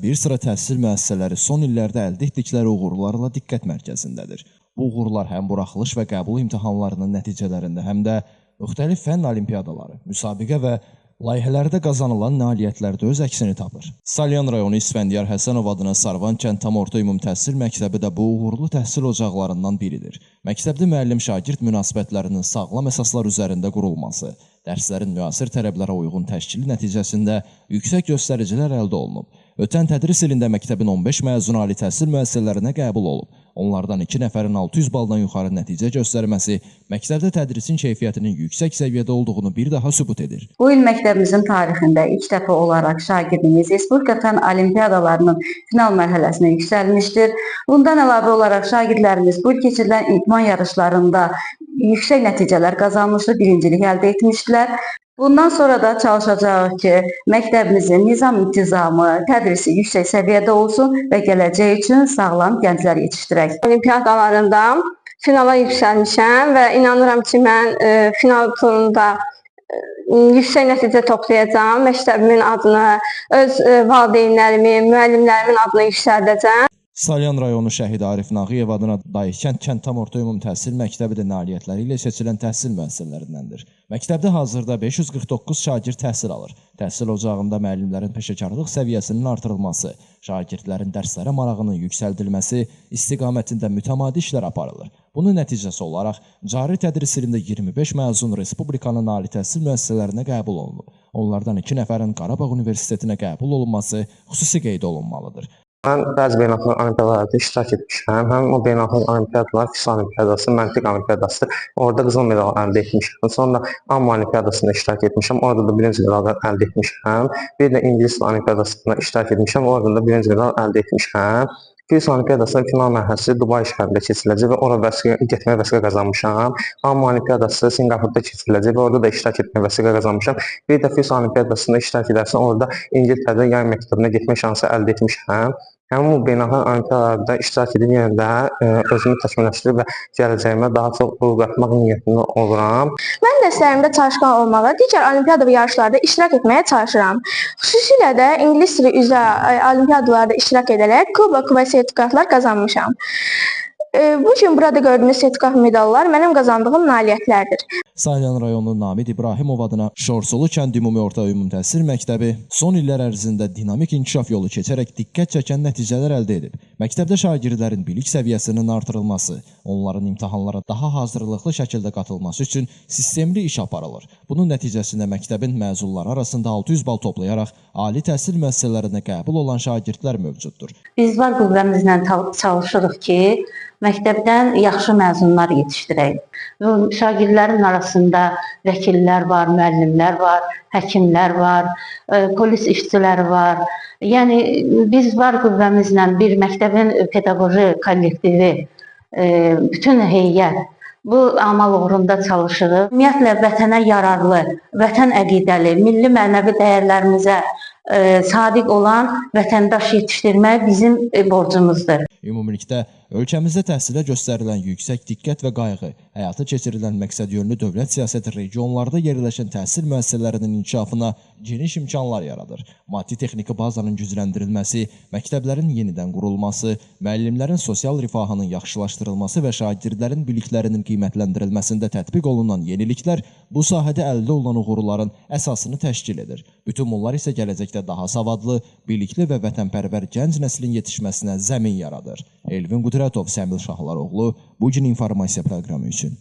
bir sıra təhsil müəssisələri son illərdə əldə etdikləri uğurlarla diqqət mərkəzindədir. Bu uğurlar həm buraxılış və qəbul imtahanlarının nəticələrində, həm də müxtəlif fənn olimpiadaları, müsabiqə və layihələrdə qazanılan nailiyyətlərdə öz əksini tapır. Salyan rayonu İsfəndiyar Həsənov adına Sarvan kənd tam orta ümumi təhsil məktəbi də bu uğurlu təhsil ocaqlarından biridir. Məktəbdə müəllim-şagird münasibətlərinin sağlam əsaslar üzərində qurulması, dərslərin müasir tələblərə uyğun təşkili nəticəsində yüksək göstəricilər əldə olunub. Ötən tədris ilində məktəbin 15 məzun ali təhsil müəssisələrinə qəbul olub. Onlardan 2 nəfərin 600 baldan yuxarı nəticə göstərməsi məktəbdə tədrisin keyfiyyətinin yüksək səviyyədə olduğunu bir daha sübut edir. Bu il məktəbimizin tarixində ilk dəfə olaraq şagirdimiz Respublika fənn olimpiadalarının final mərhələsinə yüksəlmişdir. Bundan əlavə olaraq şagirdlərimiz bu il keçirilən idman yarışlarında yüksək nəticələr qazanmışdır, birincilik əldə etmişdilər. Bundan sonra da çalışacağıq ki, məktəbimizin nizam-intizamı, tədrisi yüksək səviyyədə olsun və gələcək üçün sağlam gənclər yetişdirək. Olimpiadalarında finala yüksəlmişəm və inanıram ki, mən final turunda yüksək nəticə toplayacağam. Məktəbimin adını, öz valideynlərimin, müəllimlərimin adını yüksəldəcəm. Salyan rayonu Şəhid Arif Nağıyev adına Dayıkənd kənd tam orta ümumi təhsil məktəbi də nailiyyətləri ilə seçilən təhsil müəssisələrindəndir. Məktəbdə hazırda 549 şagird təhsil alır. Təhsil ocağında müəllimlərin peşəkarlıq səviyyəsinin artırılması, şagirdlərin dərslərə marağının yüksəldilməsi istiqamətində mütəmadi işlər aparılır. Bunun nəticəsi olaraq cari tədris ilində 25 məzun Respublikanın ali təhsil müəssisələrinə qəbul olunub. Onlardan 2 nəfərin Qarabağ Universitetinə qəbul olunması xüsusi qeyd olunmalıdır. Mən bəzi beynəlxalq olimpiadalarda iştirak etmişəm. Həmin o beynəlxalq olimpiadalar FİS olimpiadası, məntiq olimpiadası. Orada qızıl medal əldə etmişəm. Sonra AMMA olimpiadasında iştirak etmişəm. Orada da birinci medal əldə etmişəm. Bir də İngilis olimpiadasında iştirak etmişəm. Orada da birinci medal əldə etmişəm. FİS olimpiadasının final mərhələsi Dubay şəhərində keçiriləcək və ora getməyə vəsiqə qazanmışam. AMMA olimpiadası Sinqapurda keçiriləcək və orada da iştirak etməyə vəsiqə qazanmışam. Bir də FİS olimpiadasında iştirak edərsən, orada İngiltərədə yay məktəbinə getmək şansı əldə etmişəm. Həmin bu beynəlxalq olimpiadalarda iştirak edib yenə də özümü təkmilləşdirib və gələcəyimə daha çox uğur qatmaq niyyətində oluram. Mən dərslərimdə çalışqan olmağa, digər olimpiada və yarışlarda iştirak etməyə çalışıram. Xüsusilə də ingilis dili üzrə olimpiadalarda iştirak edərək kubok və sertifikatlar qazanmışam. Bu gün burada gördüyünüz sertifikat medallar mənim qazandığım nailiyyətlərdir. Salyan rayonu Namid İbrahimov adına Şorsulu kənd ümumi orta ümumi təhsil məktəbi son illər ərzində dinamik inkişaf yolu keçərək diqqət çəkən nəticələr əldə edib. Məktəbdə şagirdlərin bilik səviyyəsinin artırılması, onların imtahanlara daha hazırlıqlı şəkildə qatılması üçün sistemli iş aparılır. Bunun nəticəsində məktəbin məzunları arasında 600 bal toplayaraq ali təhsil müəssisələrinə qəbul olan şagirdlər mövcuddur. Biz var qüvvəmizlə çalışırıq ki, məktəbdən yaxşı məzunlar yetişdirək. Şagirdlərin arasında vəkillər var, müəllimlər var, həkimlər var, polis işçiləri var. Yəni biz var qüvvəmizlə bir məktəbin pedaqoji kollektivi, bütün heyət bu amal uğrunda çalışırıq. Ümumiyyətlə vətənə yararlı, vətən əqidəli, milli mənəvi dəyərlərimizə sadiq olan vətəndaş yetişdirmək bizim borcumuzdur. Ümumilikdə ölkəmizdə təhsilə göstərilən yüksək diqqət və qayğı, həyata keçirilən məqsədyönlü dövlət siyasəti regionlarda yerləşən təhsil müəssisələrinin inkişafına geniş imkanlar yaradır. Maddi-texniki bazanın gücləndirilməsi, məktəblərin yenidən qurulması, müəllimlərin sosial rifahının yaxşılaşdırılması və şagirdlərin biliklərinin qiymətləndirilməsində tətbiq olunan yeniliklər bu sahədə əldə olunan uğurların əsasını təşkil edir. Bütün bunlar isə gələcəkdə daha savadlı, bilikli və vətənpərvər gənc nəslin yetişməsinə zəmin yaradır. Elvin Qudratov, Səmil Şahlaroğlu, Bugün informasiya proqramı üçün.